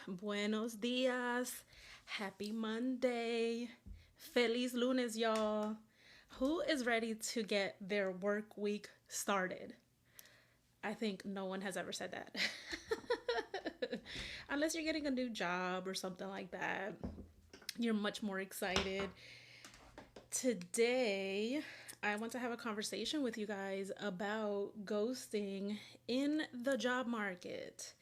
Buenos dias. Happy Monday. Feliz lunes, y'all. Who is ready to get their work week started? I think no one has ever said that. Unless you're getting a new job or something like that, you're much more excited. Today, I want to have a conversation with you guys about ghosting in the job market.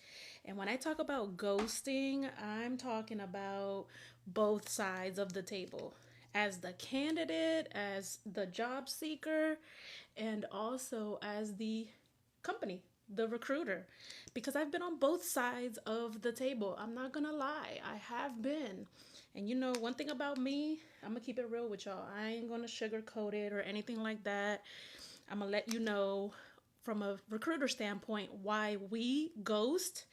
And when I talk about ghosting, I'm talking about both sides of the table, as the candidate, as the job seeker, and also as the company, the recruiter. Because I've been on both sides of the table. I'm not gonna lie, I have been. And you know, one thing about me, I'm gonna keep it real with y'all. I ain't gonna sugarcoat it or anything like that. I'm gonna let you know from a recruiter standpoint why we ghost,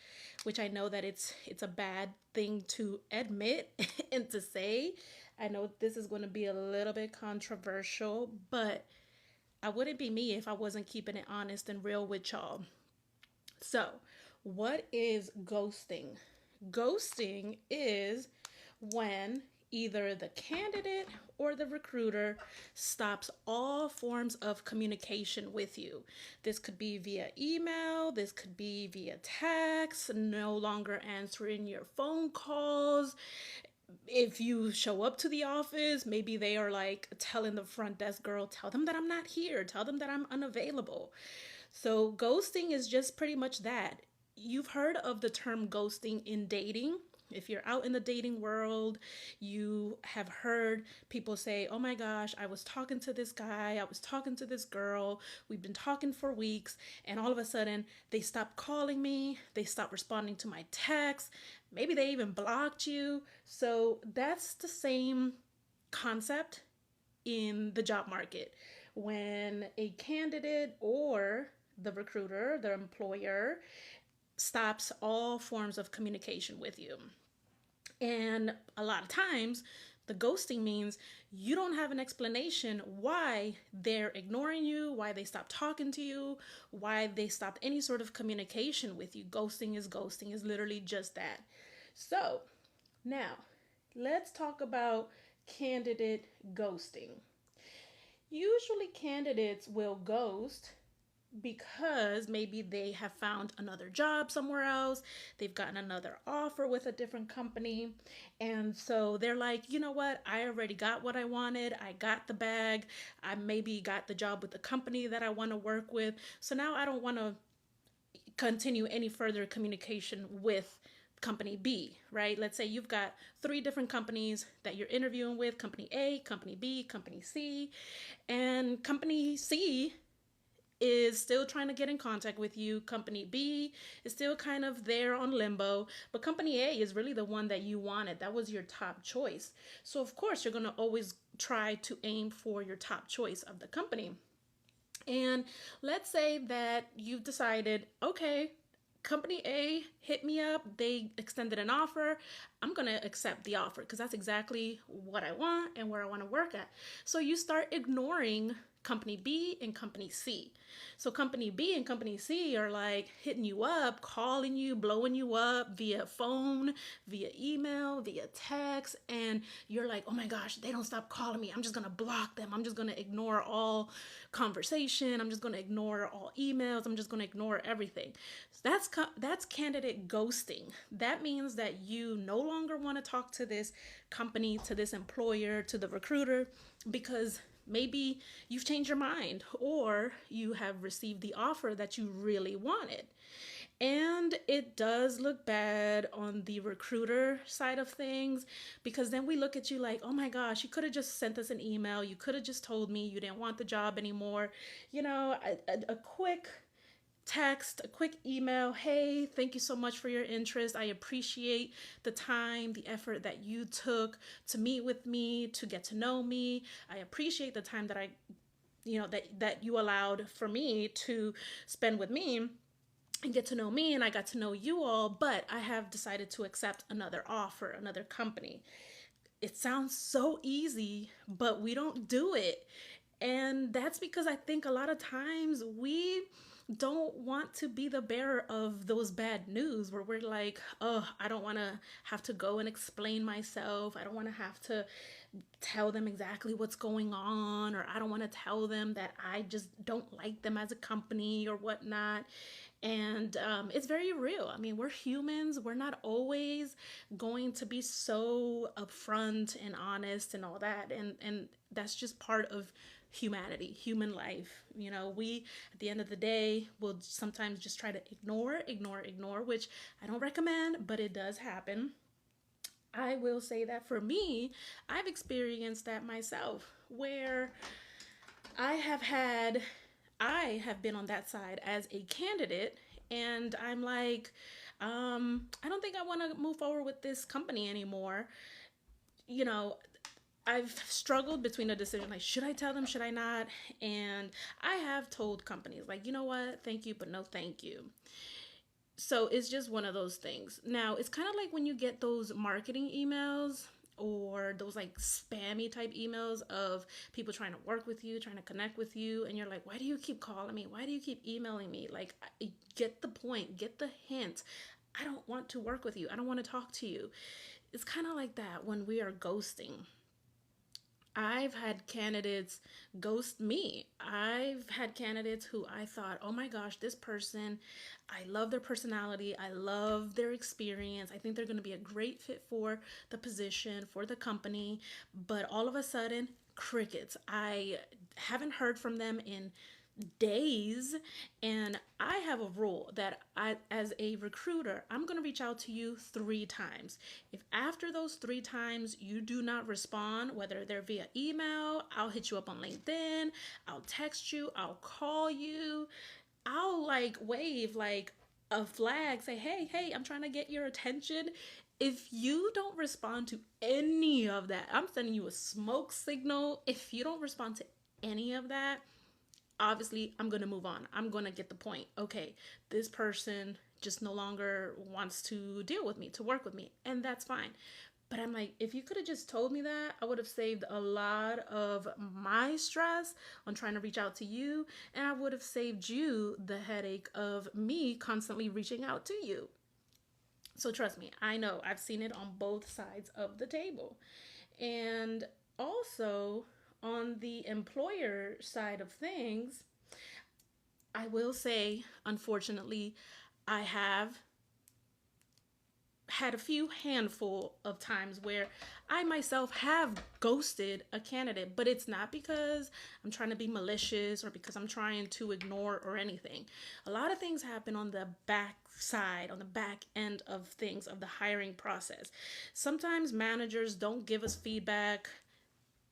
which I know that it's a bad thing to admit and to say. I know this is going to be a little bit controversial, but I wouldn't be me if I wasn't keeping it honest and real with y'all. So, what is ghosting? Ghosting is when either the candidate or the recruiter stops all forms of communication with you. This could be via email, this could be via text, no longer answering your phone calls. If you show up to the office, maybe they are like telling the front desk girl, tell them that I'm not here, tell them that I'm unavailable. So, ghosting is just pretty much that. You've heard of the term ghosting in dating. If you're out in the dating world, you have heard people say, oh my gosh, I was talking to this guy, I was talking to this girl, we've been talking for weeks, and all of a sudden they stopped calling me, they stopped responding to my texts, maybe they even blocked you. So that's the same concept in the job market. When a candidate or the recruiter, the employer, stops all forms of communication with you. And a lot of times, the ghosting means you don't have an explanation why they're ignoring you, why they stopped talking to you, why they stopped any sort of communication with you. Ghosting is literally just that. So, now let's talk about candidate ghosting. Usually, candidates will ghost because maybe they have found another job somewhere else, they've gotten another offer with a different company, and so they're like, you know what, I already got what I wanted, I got the bag, I maybe got the job with the company that I want to work with, so now I don't want to continue any further communication with company B, right? Let's say you've got three different companies that you're interviewing with, company A, company B, company C, and company C is still trying to get in contact with you. Company B is still kind of there on limbo, but company A is really the one that you wanted. That was your top choice. So, of course, you're going to always try to aim for your top choice of the company. And let's say that you've decided, okay, company A hit me up, they extended an offer. I'm going to accept the offer because that's exactly what I want and where I want to work at. So you start ignoring company B and company C. So company B and company C are like hitting you up, calling you, blowing you up via phone, via email, via text, and you're like, "Oh my gosh, they don't stop calling me. I'm just going to block them. I'm just going to ignore all conversation. I'm just going to ignore all emails. I'm just going to ignore everything." So that's candidate ghosting. That means that you no longer want to talk to this company, to this employer, to the recruiter because maybe you've changed your mind or you have received the offer that you really wanted. And it does look bad on the recruiter side of things because then we look at you like, oh my gosh, you could have just sent us an email. You could have just told me you didn't want the job anymore. You know, a quick text, a quick email. Hey, thank you so much for your interest. I appreciate the time, the effort that you took to meet with me, to get to know me. I appreciate the time that that you allowed for me to spend with me and get to know me, and I got to know you all, but I have decided to accept another offer, another company. It sounds so easy, but we don't do it. And that's because I think a lot of times we don't want to be the bearer of those bad news where we're like, oh, I don't want to have to go and explain myself. I don't want to have to tell them exactly what's going on, or I don't want to tell them that I just don't like them as a company or whatnot. And it's very real. I mean, we're humans. We're not always going to be so upfront and honest and all that. And that's just part of humanity, human life. You know, we, at the end of the day, will sometimes just try to ignore, which I don't recommend, but it does happen. I will say that for me, I've experienced that myself where I have had, I have been on that side as a candidate, and I'm like, I don't think I want to move forward with this company anymore. You know, I've struggled between a decision like, should I tell them, should I not? And I have told companies, like, you know what, thank you, but no thank you. So it's just one of those things. Now, it's kind of like when you get those marketing emails or those like spammy type emails of people trying to work with you, trying to connect with you, and you're like, why do you keep calling me? Why do you keep emailing me? Like, get the point, get the hint. I don't want to work with you. I don't want to talk to you. It's kind of like that when we are ghosting. I've had candidates ghost me. I've had candidates who I thought, oh my gosh, this person, I love their personality. I love their experience. I think they're going to be a great fit for the position, for the company. But all of a sudden, crickets. I haven't heard from them in days, and I have a rule that I, as a recruiter, I'm going to reach out to you 3 times. If after those 3 times you do not respond, whether they're via email, I'll hit you up on LinkedIn, I'll text you, I'll call you, I'll like wave like a flag, say, hey, I'm trying to get your attention. If you don't respond to any of that, I'm sending you a smoke signal. If you don't respond to any of that, obviously I'm going to move on. I'm going to get the point. Okay, this person just no longer wants to deal with me, to work with me, and that's fine. But I'm like, if you could have just told me that, I would have saved a lot of my stress on trying to reach out to you, and I would have saved you the headache of me constantly reaching out to you. So trust me, I know I've seen it on both sides of the table. And also, on the employer side of things, I will say, unfortunately, I have had a few handful of times where I myself have ghosted a candidate, but it's not because I'm trying to be malicious or because I'm trying to ignore or anything. A lot of things happen on the back side, on the back end of things, of the hiring process. Sometimes managers don't give us feedback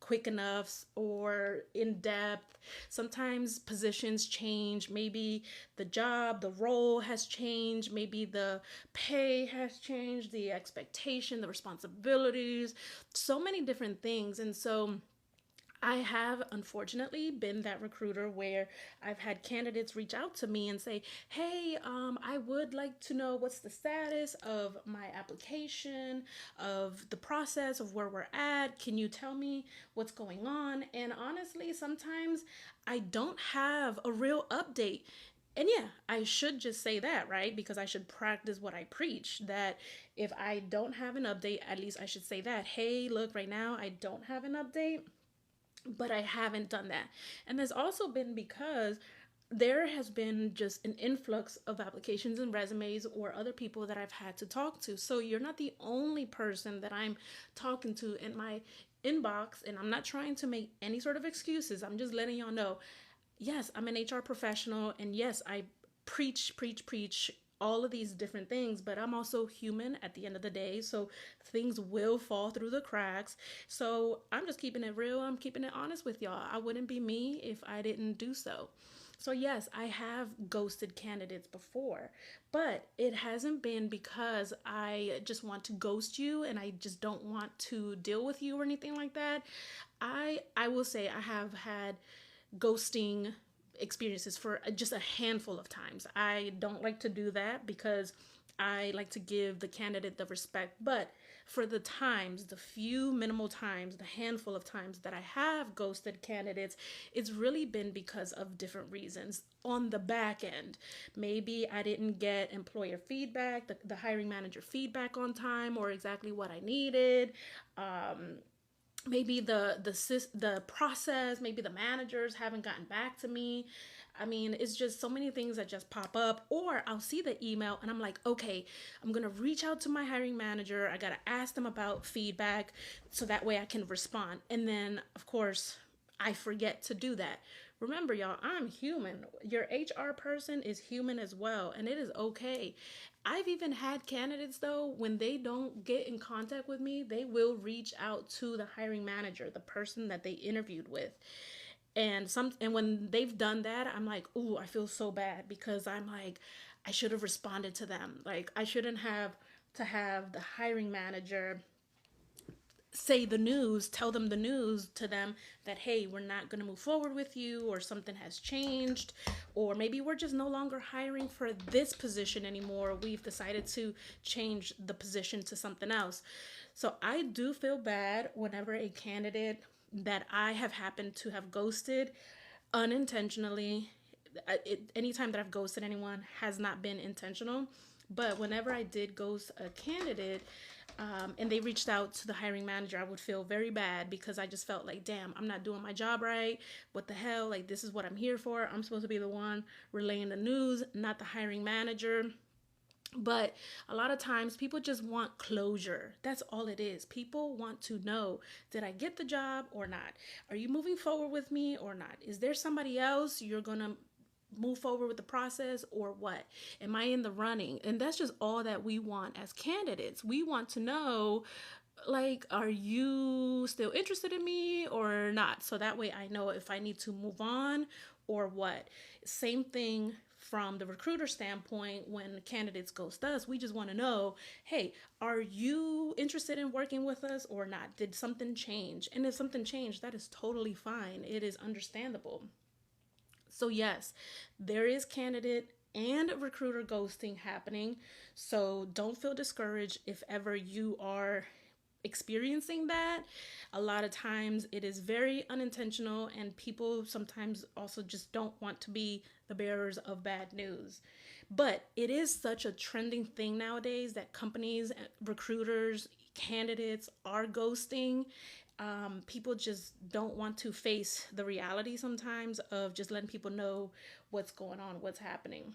quick enough or in depth. Sometimes positions change. Maybe the job, the role has changed. Maybe the pay has changed, the expectation, the responsibilities, so many different things. And so I have unfortunately been that recruiter where I've had candidates reach out to me and say, hey, I would like to know what's the status of my application, of the process, of where we're at. Can you tell me what's going on? And honestly, sometimes I don't have a real update. And yeah, I should just say that, right? Because I should practice what I preach. That if I don't have an update, at least I should say that, hey, look, right now I don't have an update, but I haven't done that. And there's also been because there has been just an influx of applications and resumes or other people that I've had to talk to. So you're not the only person that I'm talking to in my inbox. And I'm not trying to make any sort of excuses. I'm just letting y'all know, yes, I'm an HR professional. And yes, I preach all of these different things, but I'm also human at the end of the day. So things will fall through the cracks. So I'm just keeping it real. I'm keeping it honest with y'all. I wouldn't be me if I didn't do so. So, yes, I have ghosted candidates before, but it hasn't been because I just want to ghost you and I just don't want to deal with you or anything like that. I will say I have had ghosting experiences for just a handful of times. I don't like to do that because I like to give the candidate the respect. But for the times, the few minimal times, the handful of times that I have ghosted candidates, it's really been because of different reasons on the back end. Maybe I didn't get employer feedback, the hiring manager feedback on time or exactly what I needed. Maybe the process, maybe the managers haven't gotten back to me. I mean, it's just so many things that just pop up, or I'll see the email and I'm like, okay, I'm gonna reach out to my hiring manager. I gotta ask them about feedback so that way I can respond. And then, of course, I forget to do that. Remember, y'all, I'm human. Your HR person is human as well, and it is okay. I've even had candidates, though, when they don't get in contact with me, they will reach out to the hiring manager, the person that they interviewed with. And when they've done that, I'm like, ooh, I feel so bad because I'm like, I should have responded to them. Like, I shouldn't have to have the hiring manager say the news, tell them the news to them that, hey, we're not going to move forward with you, or something has changed, or maybe we're just no longer hiring for this position anymore. We've decided to change the position to something else. So I do feel bad whenever a candidate that I have happened to have ghosted unintentionally, anytime that I've ghosted anyone has not been intentional. But whenever I did ghost a candidate, and they reached out to the hiring manager, I would feel very bad because I just felt like, damn, I'm not doing my job right. What the hell? Like, this is what I'm here for. I'm supposed to be the one relaying the news, not the hiring manager. But a lot of times people just want closure. That's all it is. People want to know, did I get the job or not? Are you moving forward with me or not? Is there somebody else you're going to move forward with the process, or what? Am I in the running? And that's just all that we want as candidates. We want to know, like, are you still interested in me or not? So that way I know if I need to move on or what. Same thing from the recruiter standpoint. When candidates ghost us, we just want to know, hey, are you interested in working with us or not? Did something change? And if something changed, that is totally fine. It is understandable. So yes, there is candidate and recruiter ghosting happening. So don't feel discouraged if ever you are experiencing that. A lot of times it is very unintentional, and people sometimes also just don't want to be the bearers of bad news. But it is such a trending thing nowadays that companies, recruiters, candidates are ghosting. People just don't want to face the reality sometimes of just letting people know what's going on, what's happening.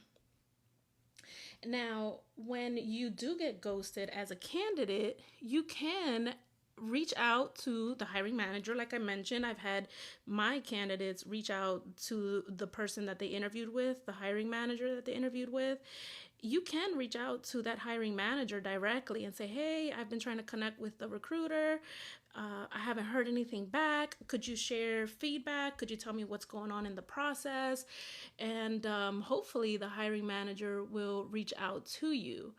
Now, when you do get ghosted as a candidate, you can reach out to the hiring manager. Like I mentioned, I've had my candidates reach out to the person that they interviewed with, the hiring manager that they interviewed with. You can reach out to that hiring manager directly and say, hey, I've been trying to connect with the recruiter. I haven't heard anything back. Could you share feedback? Could you tell me what's going on in the process? And hopefully the hiring manager will reach out to you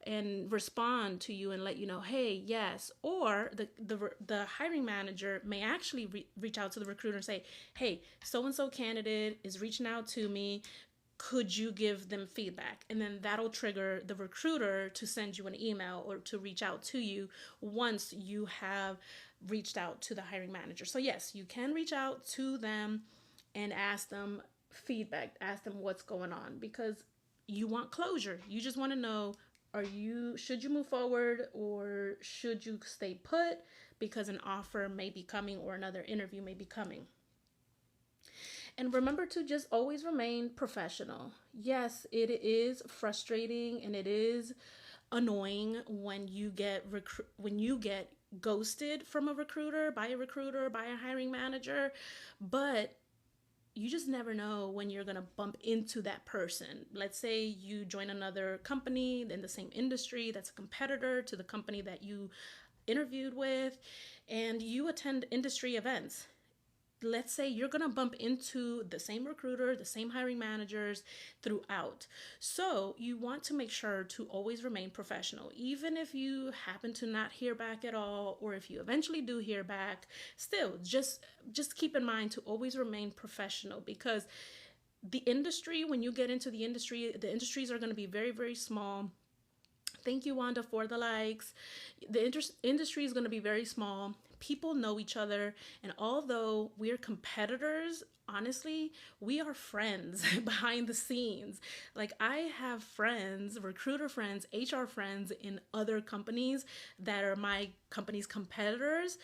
and respond to you and let you know, hey, yes. Or the hiring manager may actually reach out to the recruiter and say, hey, so and so candidate is reaching out to me. Could you give them feedback? And then that'll trigger the recruiter to send you an email or to reach out to you once you have reached out to the hiring manager. So yes, you can reach out to them and ask them feedback, ask them what's going on, because you want closure. You just want to know, should you move forward or should you stay put because an offer may be coming or another interview may be coming. And remember to just always remain professional. Yes, it is frustrating and it is annoying when you get ghosted from a recruiter, by a hiring manager, but you just never know when you're going to bump into that person. Let's say you join another company in the same industry that's a competitor to the company that you interviewed with, and you attend industry events. Let's say you're going to bump into the same recruiter, the same hiring managers throughout. So you want to make sure to always remain professional. Even if you happen to not hear back at all, or if you eventually do hear back, still just keep in mind to always remain professional, because the industry, when you get into the industries are going to be very, very small. Thank you, Wanda, for the likes. The industry is going to be very small. People know each other. And although we're competitors, honestly, we are friends behind the scenes. Like, I have friends, recruiter friends, HR friends in other companies that are my company's competitors.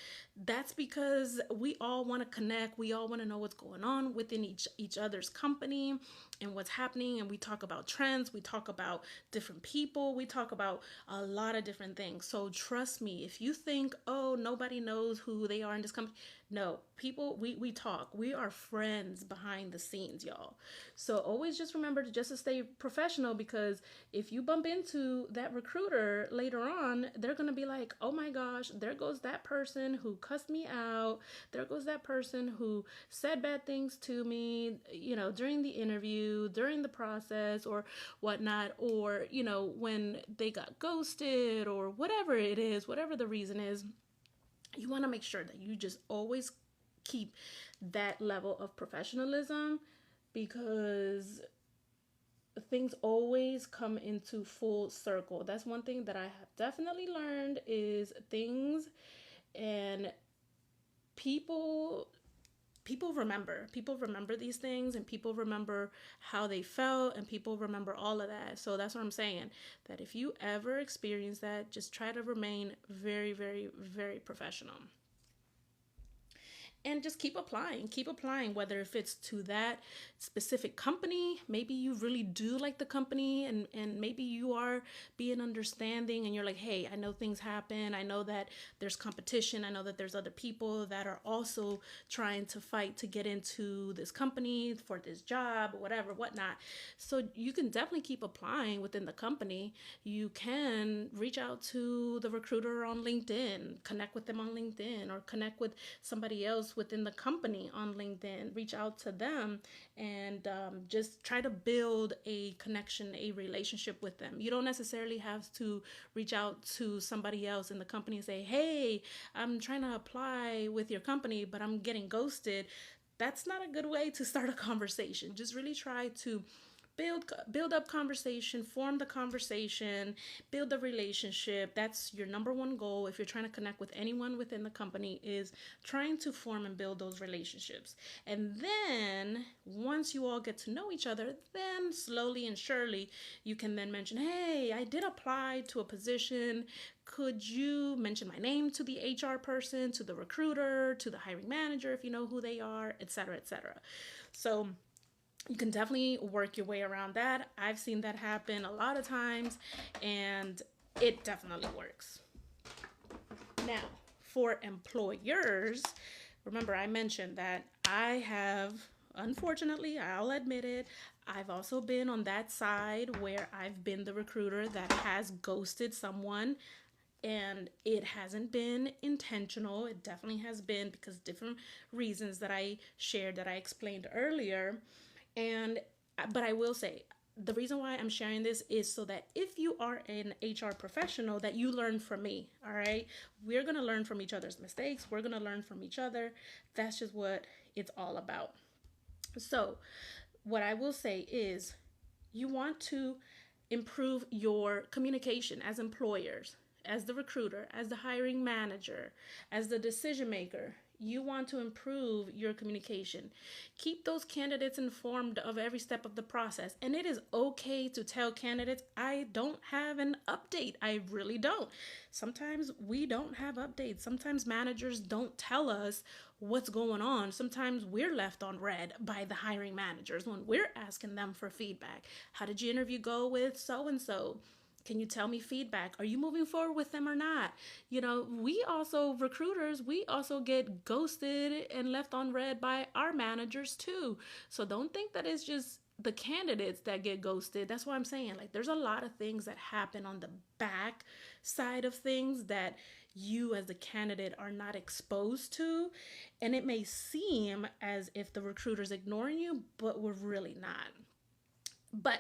That's because we all want to connect. We all want to know what's going on within each other's company and what's happening. And we talk about trends. We talk about different people. We talk about a lot of different things. So trust me, if you think, oh, nobody knows who they are in this company, no, people, we talk. We are friends behind the scenes, y'all. So always just remember to stay professional, because if you bump into that recruiter later on, they're going to be like, oh my gosh, there goes that person who cussed me out. There goes that person who said bad things to me, during the interview, during the process or whatnot, or, when they got ghosted or whatever it is, whatever the reason is. You want to make sure that you just always keep that level of professionalism, because things always come into full circle. That's one thing that I have definitely learned, is things and people remember these things, and people remember how they felt, and people remember all of that. So that's what I'm saying, that if you ever experience that, just try to remain very, very, very professional, and just keep applying, whether if it's to that specific company. Maybe you really do like the company, and maybe you are being understanding, and you're like, hey, I know things happen, I know that there's competition, I know that there's other people that are also trying to fight to get into this company for this job or whatever, whatnot. So you can definitely keep applying within the company. You can reach out to the recruiter on LinkedIn, connect with them on LinkedIn, or connect with somebody else within the company on LinkedIn. Reach out to them and just try to build a connection, a relationship with them. You don't necessarily have to reach out to somebody else in the company and say, hey, I'm trying to apply with your company, but I'm getting ghosted. That's not a good way to start a conversation. Just really try to build up conversation, form the conversation, build the relationship. That's your number one goal if you're trying to connect with anyone within the company, is trying to form and build those relationships. And then once you all get to know each other, then slowly and surely you can then mention, hey, I did apply to a position. Could you mention my name to the HR person, to the recruiter, to the hiring manager, if you know who they are, etc., etc. So you can definitely work your way around that. I've seen that happen a lot of times, and it definitely works. Now, for employers, remember I mentioned that I have, unfortunately, I'll admit it, I've also been on that side where I've been the recruiter that has ghosted someone, and it hasn't been intentional. It definitely has been because different reasons that I shared, that I explained earlier. And but I will say, the reason why I'm sharing this is so that if you are an HR professional, that you learn from me. All right, we're going to learn from each other's mistakes. We're going to learn from each other. That's just what it's all about. So what I will say is, you want to improve your communication as employers, as the recruiter, as the hiring manager, as the decision maker. You want to improve your communication. Keep those candidates informed of every step of the process. And it is okay to tell candidates, I don't have an update. I really don't. Sometimes we don't have updates. Sometimes managers don't tell us what's going on. Sometimes we're left on red by the hiring managers when we're asking them for feedback. How did your interview go with so and so? Can you tell me feedback? Are you moving forward with them or not? We also, recruiters, we also get ghosted and left on red by our managers too. So don't think that it's just the candidates that get ghosted. That's why I'm saying, like, there's a lot of things that happen on the back side of things that you as the candidate are not exposed to. And it may seem as if the recruiter's ignoring you, but we're really not. But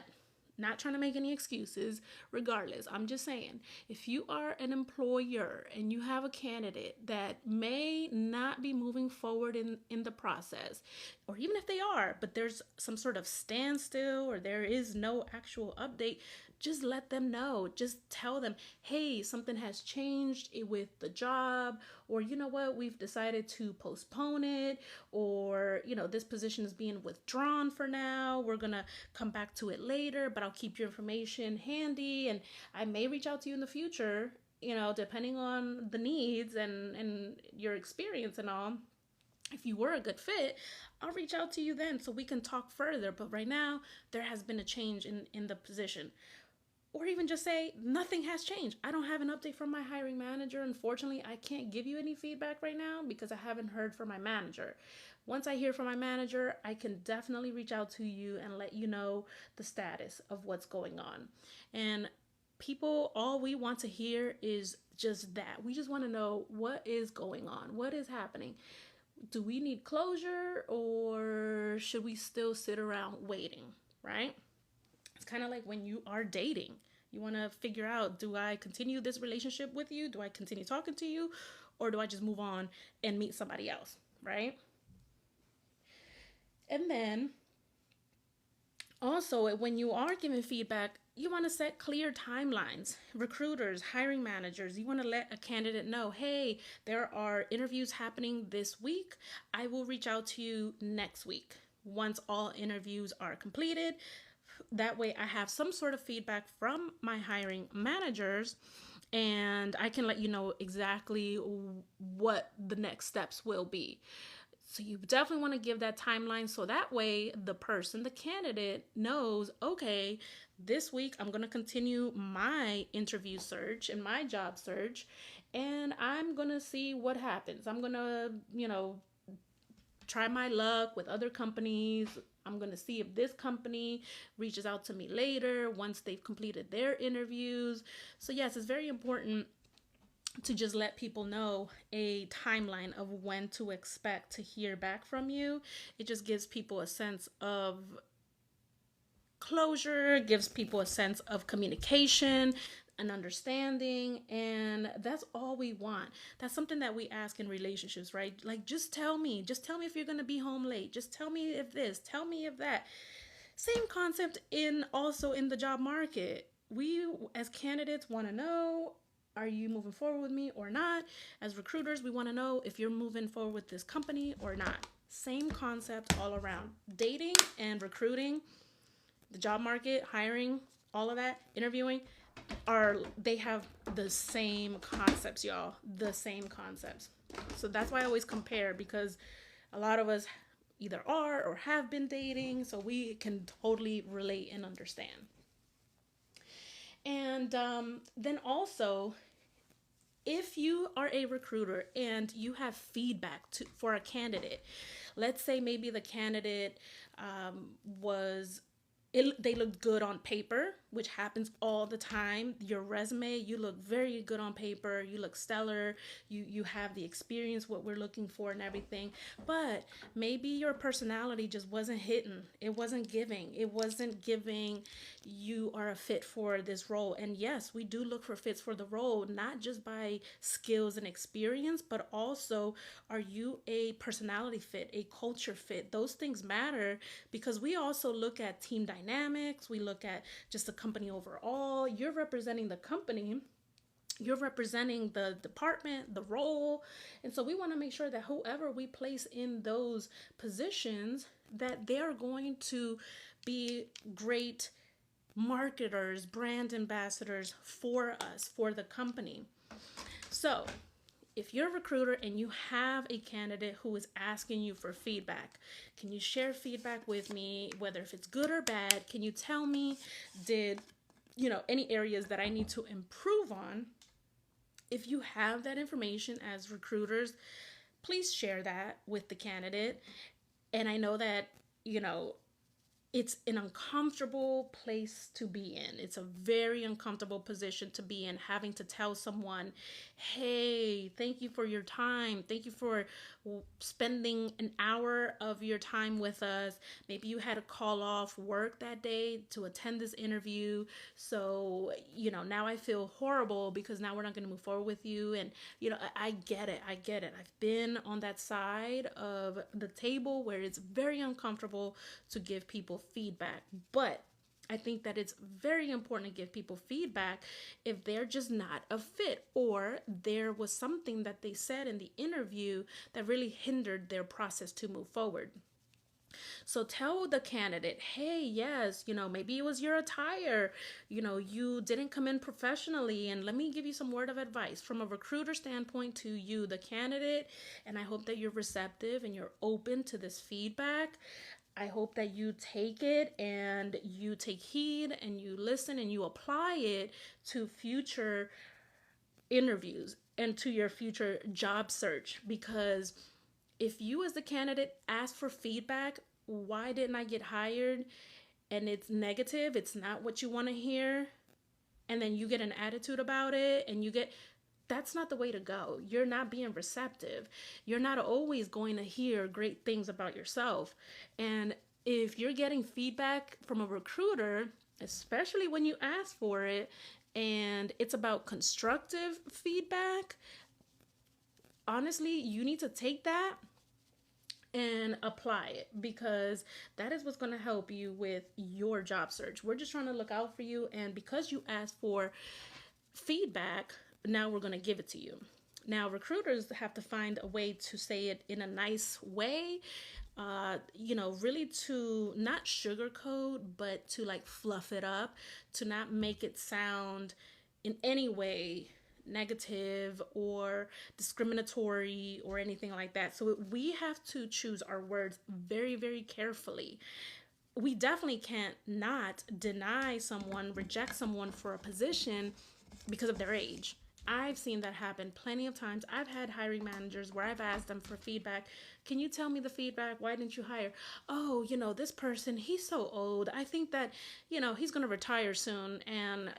not trying to make any excuses. Regardless, I'm just saying, if you are an employer and you have a candidate that may not be moving forward in the process, or even if they are, but there's some sort of standstill or there is no actual update, just let them know. Just tell them, hey, something has changed with the job, or you know what, we've decided to postpone it, or this position is being withdrawn for now. We're gonna come back to it later, but I'll keep your information handy, and I may reach out to you in the future, depending on the needs and your experience and all. If you were a good fit, I'll reach out to you then so we can talk further. But right now, there has been a change in the position. Or even just say, nothing has changed. I don't have an update from my hiring manager. Unfortunately, I can't give you any feedback right now because I haven't heard from my manager. Once I hear from my manager, I can definitely reach out to you and let you know the status of what's going on. And people, all we want to hear is just that. We just want to know what is going on, what is happening. Do we need closure, or should we still sit around waiting, right? It's kind of like when you are dating. You want to figure out, do I continue this relationship with you? Do I continue talking to you? Or do I just move on and meet somebody else, right? And then also, when you are giving feedback, you want to set clear timelines. Recruiters, hiring managers, you want to let a candidate know, hey, there are interviews happening this week. I will reach out to you next week once all interviews are completed. That way I have some sort of feedback from my hiring managers, and I can let you know exactly what the next steps will be. So you definitely want to give that timeline so that way the person, the candidate, knows, okay, this week I'm going to continue my interview search and my job search, and I'm going to see what happens. I'm going to, try my luck with other companies. I'm going to see if this company reaches out to me later once they've completed their interviews. So yes, it's very important to just let people know a timeline of when to expect to hear back from you. It just gives people a sense of closure, gives people a sense of communication, an understanding, and that's all we want. That's something that we ask in relationships, right? Like, just tell me if you're going to be home late. Just tell me if this, tell me if that. Same concept also in the job market. We as candidates want to know, are you moving forward with me or not? As recruiters, we want to know if you're moving forward with this company or not. Same concept all around. Dating and recruiting, the job market, hiring, all of that, interviewing, they have the same concepts, y'all. The same concepts. So that's why I always compare, because a lot of us either are or have been dating, so we can totally relate and understand. And then also, if you are a recruiter and you have feedback for a candidate, let's say maybe the candidate they looked good on paper, which happens all the time. Your resume, you look very good on paper. You look stellar. You have the experience, what we're looking for and everything. But maybe your personality just wasn't hitting. It wasn't giving. You are a fit for this role. And yes, we do look for fits for the role, not just by skills and experience, but also, are you a personality fit, a culture fit? Those things matter, because we also look at team dynamics. We look at just the company overall. You're representing the company, you're representing the department, the role. And so we want to make sure that whoever we place in those positions, that they're going to be great marketers, brand ambassadors for us, for the company. So if you're a recruiter and you have a candidate who is asking you for feedback, can you share feedback with me, whether if it's good or bad? Can you tell me, any areas that I need to improve on? If you have that information as recruiters, please share that with the candidate. And I know that, it's an uncomfortable place to be in. It's a very uncomfortable position to be in, having to tell someone, hey, thank you for your time. Thank you for spending an hour of your time with us. Maybe you had to call off work that day to attend this interview. So, now I feel horrible because now we're not going to move forward with you. And, I get it. I've been on that side of the table where it's very uncomfortable to give people feedback. But I think that it's very important to give people feedback if they're just not a fit, or there was something that they said in the interview that really hindered their process to move forward. So tell the candidate, hey, yes, maybe it was your attire, you didn't come in professionally. And let me give you some word of advice from a recruiter standpoint to you, the candidate. And I hope that you're receptive and you're open to this feedback. I hope that you take it and you take heed and you listen and you apply it to future interviews and to your future job search. Because if you, as the candidate, ask for feedback, why didn't I get hired? And it's negative, it's not what you want to hear, and then you get an attitude about it, and that's not the way to go. You're not being receptive. You're not always going to hear great things about yourself. And if you're getting feedback from a recruiter, especially when you ask for it, and it's about constructive feedback, honestly, you need to take that and apply it, because that is what's going to help you with your job search. We're just trying to look out for you, and because you asked for feedback, now we're going to give it to you. Now, recruiters have to find a way to say it in a nice way, really to not sugarcoat, but to like fluff it up, to not make it sound in any way negative or discriminatory or anything like that. So we have to choose our words very, very carefully. We definitely can't not deny someone, reject someone for a position because of their age. I've seen that happen plenty of times. I've had hiring managers where I've asked them for feedback. Can you tell me the feedback? Why didn't you hire? Oh, this person, he's so old. I think that, he's going to retire soon, and,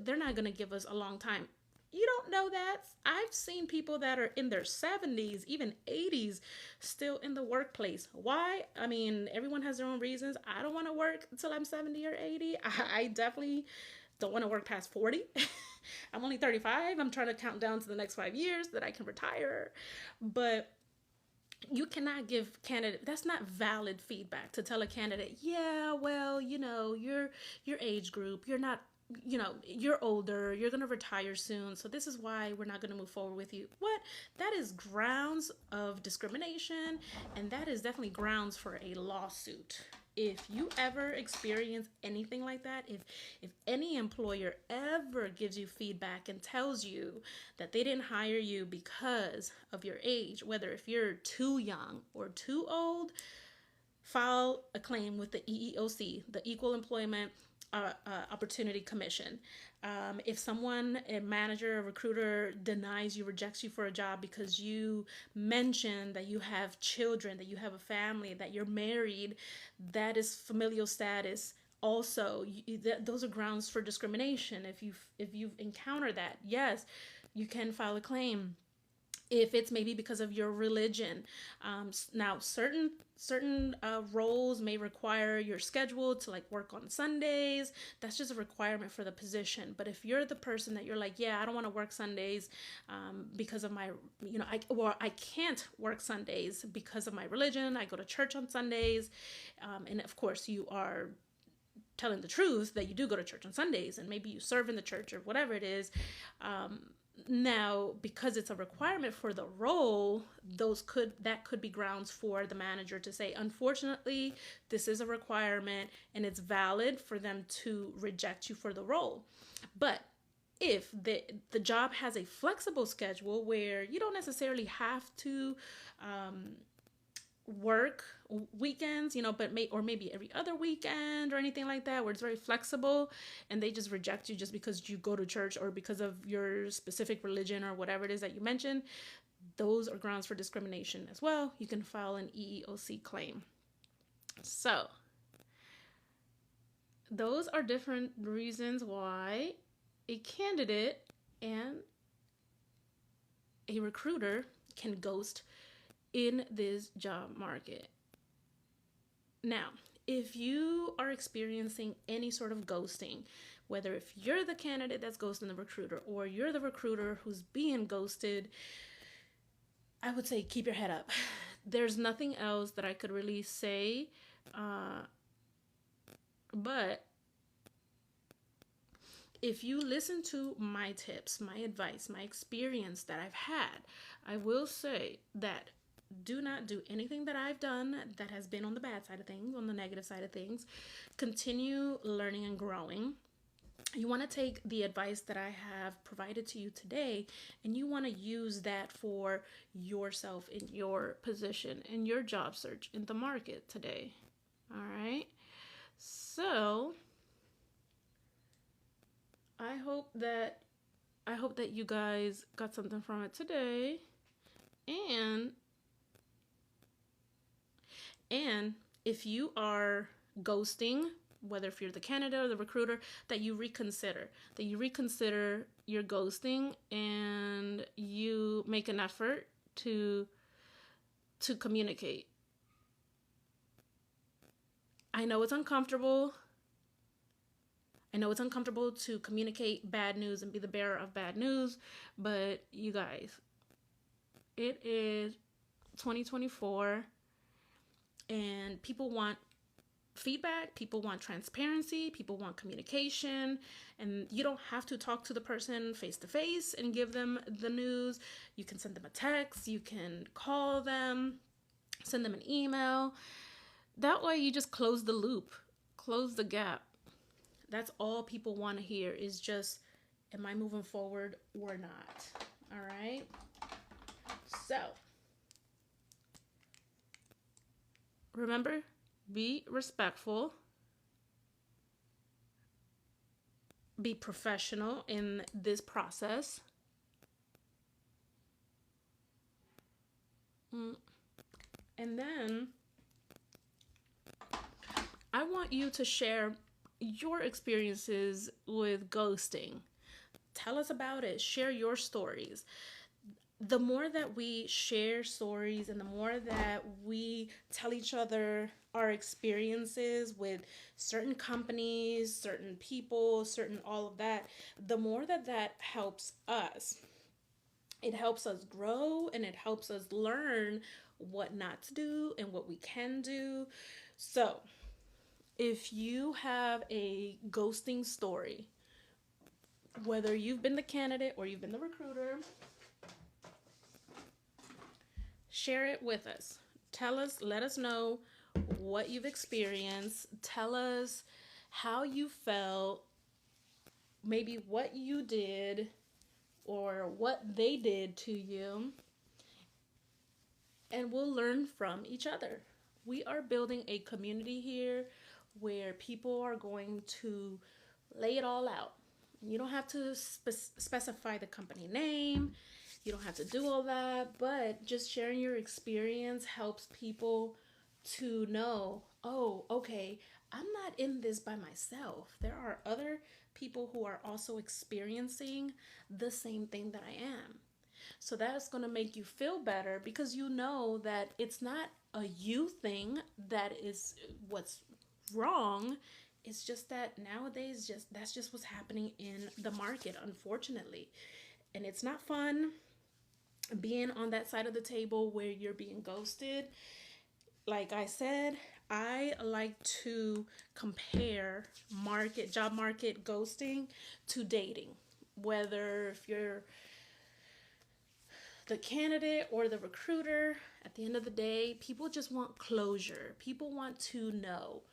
they're not going to give us a long time. You don't know that. I've seen people that are in their 70s, even 80s, still in the workplace. Why? I mean, everyone has their own reasons. I don't want to work until I'm 70 or 80. I definitely don't want to work past 40. I'm only 35. I'm trying to count down to the next 5 years that I can retire. But you cannot give candidate, that's not valid feedback to tell a candidate, yeah, well, your age group, you're not, you're older, you're going to retire soon, so this is why we're not going to move forward with you. What? That is grounds of discrimination, and that is definitely grounds for a lawsuit. If you ever experience anything like that, if any employer ever gives you feedback and tells you that they didn't hire you because of your age, whether if you're too young or too old, file a claim with the EEOC, the Equal Employment Opportunity Commission. If someone, a manager, a recruiter, denies you, rejects you for a job because you mention that you have children, that you have a family, that you're married, that is familial status. Also, those are grounds for discrimination. If you've encountered that, yes, you can file a claim. If it's maybe because of your religion. Now, certain roles may require your schedule to like work on Sundays. That's just a requirement for the position. But if you're the person that you're like, yeah, I don't want to work Sundays because of my, I can't work Sundays because of my religion. I go to church on Sundays. And of course, you are telling the truth that you do go to church on Sundays, and maybe you serve in the church or whatever it is. Now, because it's a requirement for the role, that could be grounds for the manager to say, unfortunately, this is a requirement and it's valid for them to reject you for the role. But if the job has a flexible schedule where you don't necessarily have to work weekends, but maybe every other weekend or anything like that, where it's very flexible, and they just reject you just because you go to church or because of your specific religion or whatever it is that you mentioned, those are grounds for discrimination as well. You can file an EEOC claim. So those are different reasons why a candidate and a recruiter can ghost in this job market. Now, if you are experiencing any sort of ghosting, whether if you're the candidate that's ghosting the recruiter or you're the recruiter who's being ghosted, I would say keep your head up. There's nothing else that I could really say, but if you listen to my tips, my advice, my experience that I've had, I will say that do not do anything that I've done that has been on the bad side of things, on the negative side of things. Continue learning and growing. You want to take the advice that I have provided to you today and you want to use that for yourself in your position, in your job search, in the market today. All right. So I hope that you guys got something from it today. And if you are ghosting, whether if you're the candidate or the recruiter, that you reconsider your ghosting and you make an effort to communicate. I know it's uncomfortable. I know it's uncomfortable to communicate bad news and be the bearer of bad news, but you guys, it is 2024 and people want feedback, people want transparency, people want communication, and you don't have to talk to the person face to face and give them the news. You can send them a text, you can call them, send them an email. That way you just close the loop, close the gap. That's all people want to hear is just, am I moving forward or not? All right. So remember, be respectful, be professional in this process. And then I want you to share your experiences with ghosting. Tell us about it. Share your stories. The more that we share stories and the more that we tell each other our experiences with certain companies, certain people, certain all of that, the more that helps us. It helps us grow and it helps us learn what not to do and what we can do. So, if you have a ghosting story, whether you've been the candidate or you've been the recruiter, share it with us. Tell us, let us know what you've experienced. Tell us how you felt, maybe what you did or what they did to you, and we'll learn from each other. We are building a community here where people are going to lay it all out. You don't have to specify the company name. You don't have to do all that, but just sharing your experience helps people to know, oh, okay, I'm not in this by myself. There are other people who are also experiencing the same thing that I am. So that's going to make you feel better because you know that it's not a you thing that is what's wrong. It's just that nowadays that's just what's happening in the market, unfortunately. And it's not fun being on that side of the table where you're being ghosted. Like I said, I like to compare job market ghosting to dating. Whether if you're the candidate or the recruiter, at the end of the day, people just want closure. People want to know,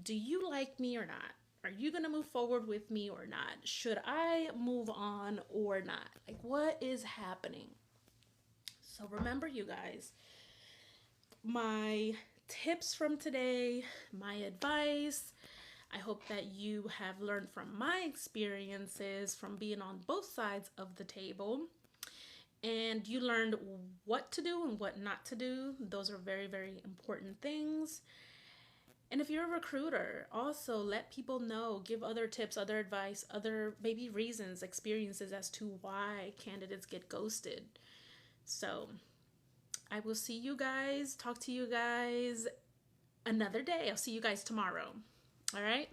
do you like me or not? Are you going to move forward with me or not? Should I move on or not? Like, what is happening? So remember, you guys, my tips from today, my advice, I hope that you have learned from my experiences from being on both sides of the table. And you learned what to do and what not to do. Those are very, very important things. And if you're a recruiter, also let people know, give other tips, other advice, other maybe reasons, experiences as to why candidates get ghosted. So I will see you guys, talk to you guys another day. I'll see you guys tomorrow. All right?